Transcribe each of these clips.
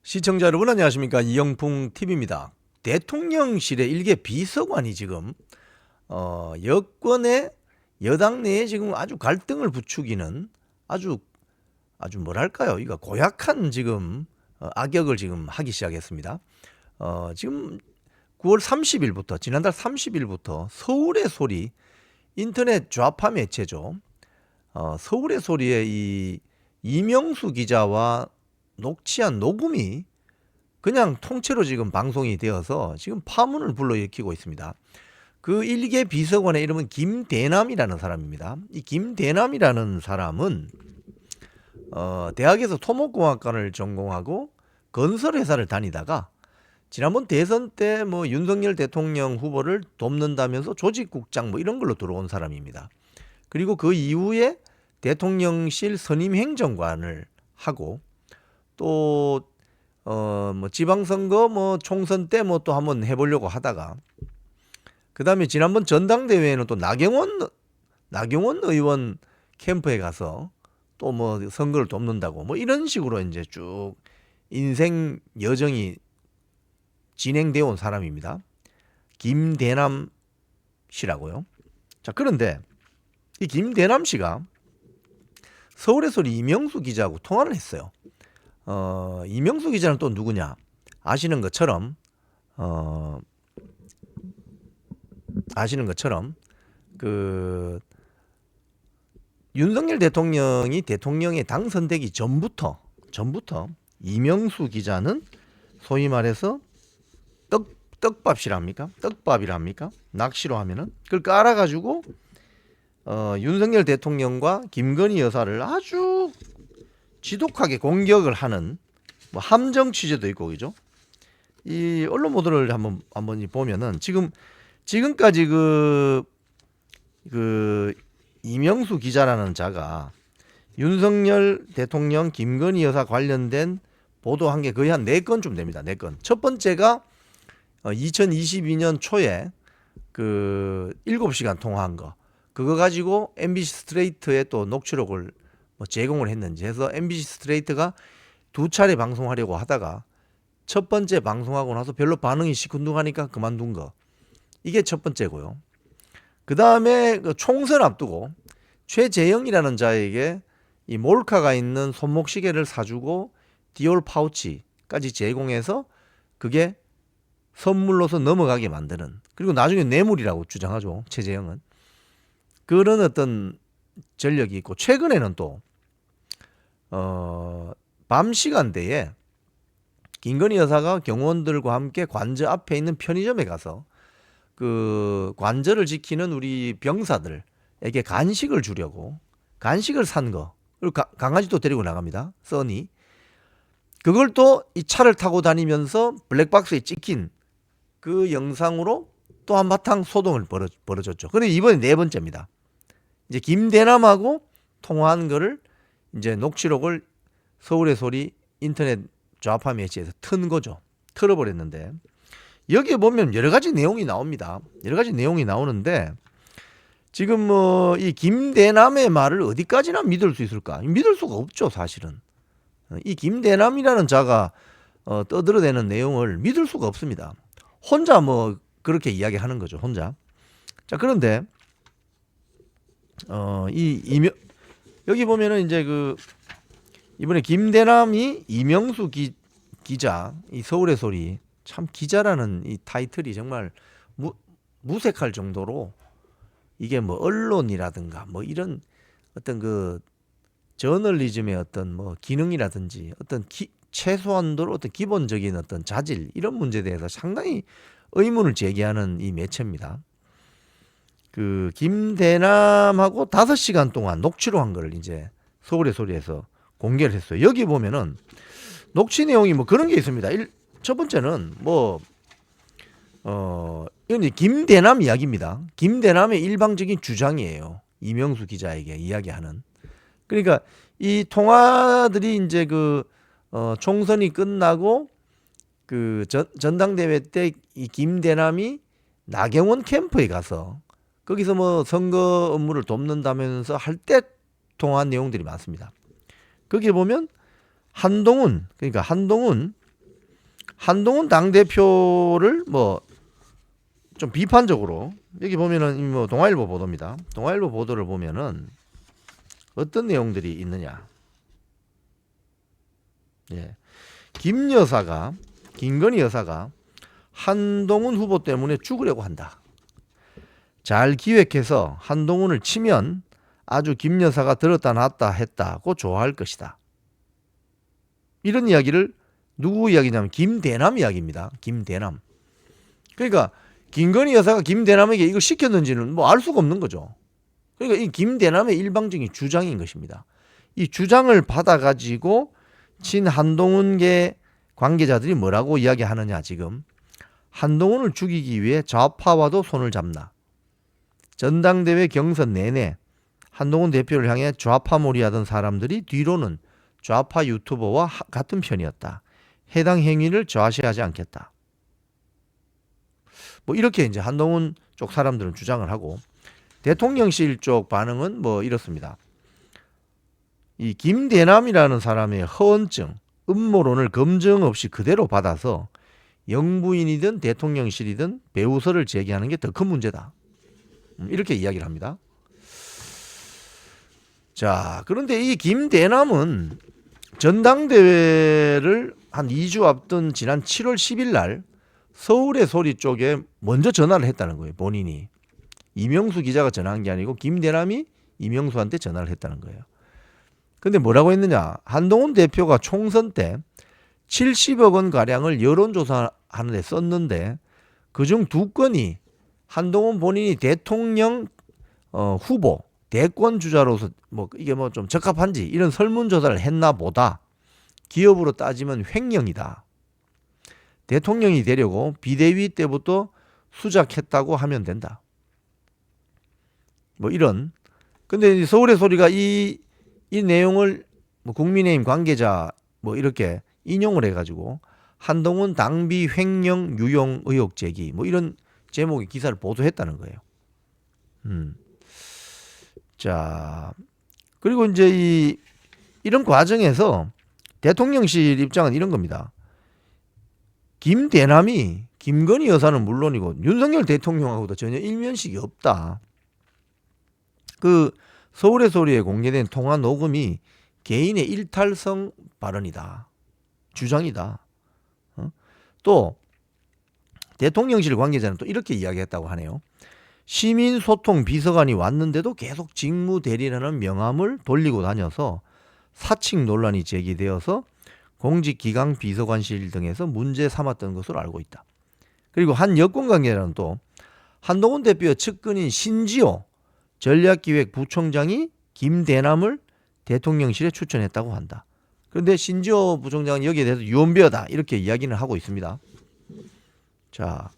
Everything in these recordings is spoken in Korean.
시청자 여러분 안녕하십니까? 이영풍 TV입니다. 대통령실의 일개 비서관이 지금 여권의 여당 내에 지금 아주 갈등을 부추기는 아주 뭐랄까요? 이거 고약한 지금 악역을 지금 하기 시작했습니다. 지금 9월 30일부터 지난달 30일부터 서울의 소리 인터넷 좌파 매체죠. 서울의 소리에 이 이명수 기자와 녹취한 녹음이 그냥 통째로 지금 방송이 되어서 지금 파문을 불러일으키고 있습니다. 그 일개 비서관의 이름은 김대남이라는 사람입니다. 이 김대남이라는 사람은 대학에서 토목공학과를 전공하고 건설회사를 다니다가 지난번 대선 때 뭐 윤석열 대통령 후보를 돕는다면서 조직국장 뭐 이런 걸로 들어온 사람입니다. 그리고 그 이후에 대통령실 선임행정관을 하고 또 뭐 지방선거 뭐 총선 때 뭐 또 한번 해보려고 하다가 그다음에 지난번 전당대회에는 또 나경원 의원 캠프에 가서 또 뭐 선거를 돕는다고 뭐 이런 식으로 이제 쭉 인생 여정이 진행되어 온 사람입니다. 김대남 씨라고요. 자, 그런데 이 김대남 씨가 서울의 소리 이명수 기자하고 통화를 했어요. 이명수 기자는 또 누구냐? 아시는 것처럼 그 윤석열 대통령이 대통령에 당선되기 전부터 이명수 기자는 소위 말해서 떡밥이랍니까? 떡밥이랍니까? 낚시로 하면은 그걸 깔아가지고 윤석열 대통령과 김건희 여사를 아주 지독하게 공격을 하는 뭐 함정 취재도 있고 그죠? 이 언론 보도를 한번 보면은 지금까지 그 이명수 기자라는 자가 윤석열 대통령 김건희 여사 관련된 보도한 게 거의 한 4건쯤 됩니다. 4건. 첫 번째가 2022년 초에 그 7시간 통화한 거. 그거 가지고 MBC 스트레이트에 또 녹취록을 뭐 제공을 했는지 해서 MBC 스트레이트가 2차례 방송하려고 하다가 첫 번째 방송하고 나서 별로 반응이 시큰둥하니까 그만둔 거. 이게 첫 번째고요. 그 다음에 그 총선 앞두고 최재형이라는 자에게 이 몰카가 있는 손목시계를 사주고 디올 파우치까지 제공해서 그게 선물로서 넘어가게 만드는, 그리고 나중에 뇌물이라고 주장하죠. 최재형은. 그런 어떤 전력이 있고, 최근에는 또 밤 시간대에 김건희 여사가 경호원들과 함께 관저 앞에 있는 편의점에 가서 그 관저를 지키는 우리 병사들에게 간식을 주려고 간식을 산 거, 그리고 강아지도 데리고 나갑니다. 써니. 그걸 또 이 차를 타고 다니면서 블랙박스에 찍힌 그 영상으로 또 한바탕 소동을 벌어졌죠. 그런데 이번에 4번째입니다. 이제 김대남하고 통화한 거를 이제 녹취록을 서울의 소리 인터넷 좌파 매체에서 튼 거죠. 틀어버렸는데 여기에 보면 여러 가지 내용이 나옵니다. 여러 가지 내용이 나오는데 지금 뭐 이 김대남의 말을 어디까지나 믿을 수 있을까? 믿을 수가 없죠, 사실은. 이 김대남이라는 자가 떠들어대는 내용을 믿을 수가 없습니다. 혼자 뭐 그렇게 이야기하는 거죠, 혼자. 자, 그런데 여기 보면은 이제 그 이번에 김대남이 이명수 기자, 이 서울의 소리, 참 기자라는 이 타이틀이 정말 무색할 정도로 이게 뭐 언론이라든가 뭐 이런 어떤 그 저널리즘의 어떤 뭐 기능이라든지 어떤 최소한도로 어떤 기본적인 어떤 자질, 이런 문제에 대해서 상당히 의문을 제기하는 이 매체입니다. 그 김대남하고 5시간 동안 녹취로 한 거를 이제 서울의 소리에서 공개를 했어요. 여기 보면은 녹취 내용이 뭐 그런 게 있습니다. 첫 번째는 뭐 이건 김대남 이야기입니다. 김대남의 일방적인 주장이에요. 이명수 기자에게 이야기하는. 그러니까 이 통화들이 이제 그 총선이 끝나고 그 전당대회 때 이 김대남이 나경원 캠프에 가서 거기서 뭐 선거 업무를 돕는다면서 할 때 통화한 내용들이 많습니다. 거기에 보면 한동훈, 그러니까 한동훈 한동훈 당대표를 뭐 좀 비판적으로 여기 보면은 뭐 동아일보 보도입니다. 동아일보 보도를 보면은 어떤 내용들이 있느냐. 예. 김건희 여사가 한동훈 후보 때문에 죽으려고 한다. 잘 기획해서 한동훈을 치면 아주 김 여사가 들었다 놨다 했다고 좋아할 것이다. 이런 이야기를 누구 이야기냐면 김대남 이야기입니다. 김대남. 그러니까 김건희 여사가 김대남에게 이걸 시켰는지는 뭐 알 수가 없는 거죠. 그러니까 이 김대남의 일방적인 주장인 것입니다. 이 주장을 받아가지고 친한동훈계 관계자들이 뭐라고 이야기하느냐 지금. 한동훈을 죽이기 위해 좌파와도 손을 잡나. 전당대회 경선 내내 한동훈 대표를 향해 좌파몰이하던 사람들이 뒤로는 좌파 유튜버와 같은 편이었다. 해당 행위를 좌시하지 않겠다. 뭐 이렇게 이제 한동훈 쪽 사람들은 주장을 하고 대통령실 쪽 반응은 뭐 이렇습니다. 이 김대남이라는 사람의 허언증, 음모론을 검증 없이 그대로 받아서 영부인이든 대통령실이든 배우설을 제기하는 게 더 큰 문제다. 이렇게 이야기를 합니다. 자, 그런데 이 김대남은 전당대회를 한 2주 앞둔 지난 7월 10일 날 서울의 소리 쪽에 먼저 전화를 했다는 거예요. 본인이. 이명수 기자가 전화한 게 아니고 김대남이 이명수한테 전화를 했다는 거예요. 근데 뭐라고 했느냐. 한동훈 대표가 총선 때 70억 원 가량을 여론조사하는 데 썼는데 그중 2건이 한동훈 본인이 대통령 후보 대권 주자로서 뭐 이게 뭐 좀 적합한지 이런 설문조사를 했나 보다. 기업으로 따지면 횡령이다. 대통령이 되려고 비대위 때부터 수작했다고 하면 된다. 뭐 이런. 근데 서울의 소리가 이 내용을 뭐 국민의힘 관계자 뭐 이렇게 인용을 해가지고 한동훈 당비 횡령 유용 의혹 제기 뭐 이런 제목의 기사를 보도했다는 거예요. 자, 그리고 이제 이런 과정에서 대통령실 입장은 이런 겁니다. 김대남이 김건희 여사는 물론이고 윤석열 대통령하고도 전혀 일면식이 없다. 그 서울의 소리에 공개된 통화 녹음이 개인의 일탈성 발언이다. 주장이다. 또 대통령실 관계자는 또 이렇게 이야기했다고 하네요. 시민소통 비서관이 왔는데도 계속 직무대리라는 명함을 돌리고 다녀서 사칭 논란이 제기되어서 공직기강 비서관실 등에서 문제 삼았던 것으로 알고 있다. 그리고 한 여권 관계자는 또 한동훈 대표의 측근인 신지호 전략기획부총장이 김대남을 대통령실에 추천했다고 한다. 그런데 신지호 부총장은 여기에 대해서 유언비어다 이렇게 이야기는 하고 있습니다. 자,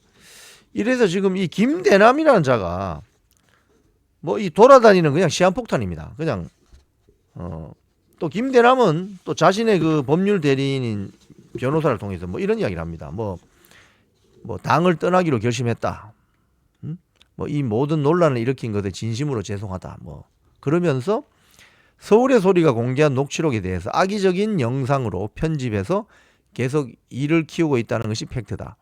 이래서 지금 이 김대남이라는 자가 뭐 이 돌아다니는 그냥 시한폭탄입니다. 그냥 또 김대남은 또 자신의 그 법률 대리인인 변호사를 통해서 뭐 이런 이야기를 합니다. 뭐 당을 떠나기로 결심했다. 뭐 이 모든 논란을 일으킨 것에 진심으로 죄송하다. 뭐 그러면서 서울의 소리가 공개한 녹취록에 대해서 악의적인 영상으로 편집해서 계속 일을 키우고 있다는 것이 팩트다.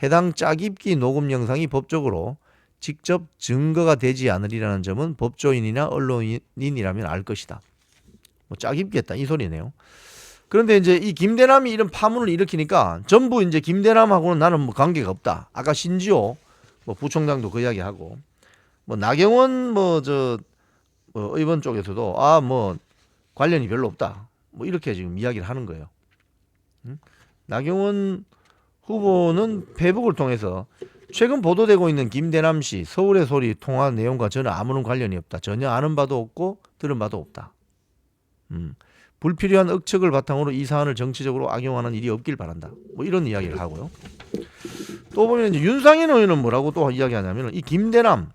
해당 짜깁기 녹음 영상이 법적으로 직접 증거가 되지 않으리라는 점은 법조인이나 언론인이라면 알 것이다. 뭐 짜깁기 했다 이 소리네요. 그런데 이제 이 김대남이 이런 파문을 일으키니까 전부 이제 김대남하고는 나는 뭐 관계가 없다. 아까 신지호 뭐 부총장도 그 이야기하고 뭐 나경원 뭐 의원 쪽에서도 뭐 관련이 별로 없다. 뭐 이렇게 지금 이야기를 하는 거예요. 나경원 후보는 페이북을 통해서 최근 보도되고 있는 김대남 씨 서울의 소리 통화 내용과 저는 아무런 관련이 없다. 전혀 아는 바도 없고 들은 바도 없다. 불필요한 억측을 바탕으로 이 사안을 정치적으로 악용하는 일이 없길 바란다. 뭐 이런 이야기를 하고요. 또 보면 이제 윤상현 의원은 뭐라고 또 이야기하냐면 이 김대남은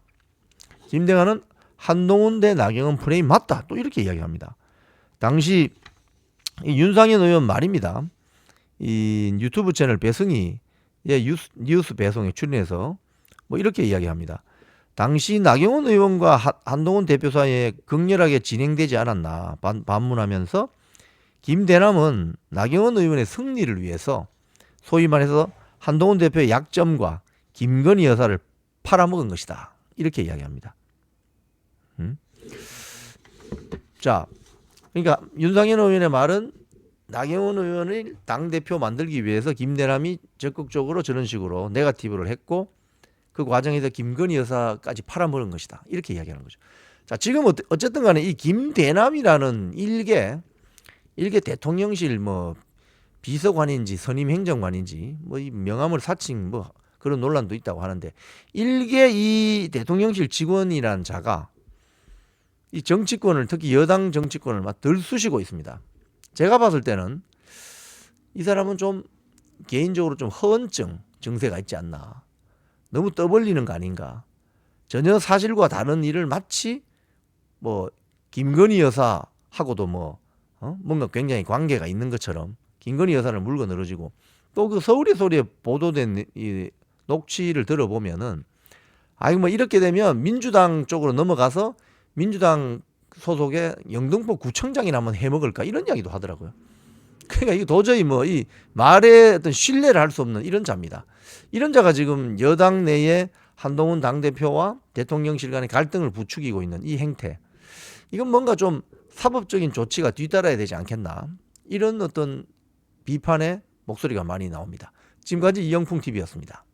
한동훈 대 나경원 프레임 맞다. 또 이렇게 이야기합니다. 당시 이 윤상현 의원 말입니다. 이 유튜브 채널 배승희 뉴스 배송에 출연해서 뭐 이렇게 이야기합니다. 당시 나경원 의원과 한동훈 대표 사이에 극렬하게 진행되지 않았나 반문하면서 김대남은 나경원 의원의 승리를 위해서 소위 말해서 한동훈 대표의 약점과 김건희 여사를 팔아먹은 것이다. 이렇게 이야기합니다. 자, 그러니까 윤상현 의원의 말은 나경원 의원을 당대표 만들기 위해서 김대남이 적극적으로 저런 식으로 네거티브를 했고 그 과정에서 김건희 여사까지 팔아먹은 것이다. 이렇게 이야기하는 거죠. 자, 지금 어쨌든 간에 이 김대남이라는 일개 대통령실 뭐 비서관인지 선임 행정관인지 뭐 이 명함을 사칭 뭐 그런 논란도 있다고 하는데 일개 이 대통령실 직원이란 자가 이 정치권을 특히 여당 정치권을 막 들쑤시고 있습니다. 제가 봤을 때는 이 사람은 좀 개인적으로 좀 허언증 증세가 있지 않나. 너무 떠벌리는 거 아닌가. 전혀 사실과 다른 일을 마치 뭐 김건희 여사하고도 뭐 뭔가 굉장히 관계가 있는 것처럼 김건희 여사를 물고 늘어지고 또 그 서울의 소리에 보도된 이 녹취를 들어보면은 아이 뭐 이렇게 되면 민주당 쪽으로 넘어가서 민주당 소속의 영등포 구청장이나 한번 해먹을까 이런 이야기도 하더라고요. 그러니까 이거 도저히 뭐 이 말에 어떤 신뢰를 할 수 없는 이런 자입니다. 이런 자가 지금 여당 내에 한동훈 당대표와 대통령실 간의 갈등을 부추기고 있는 이 행태. 이건 뭔가 좀 사법적인 조치가 뒤따라야 되지 않겠나. 이런 어떤 비판의 목소리가 많이 나옵니다. 지금까지 이영풍 TV였습니다.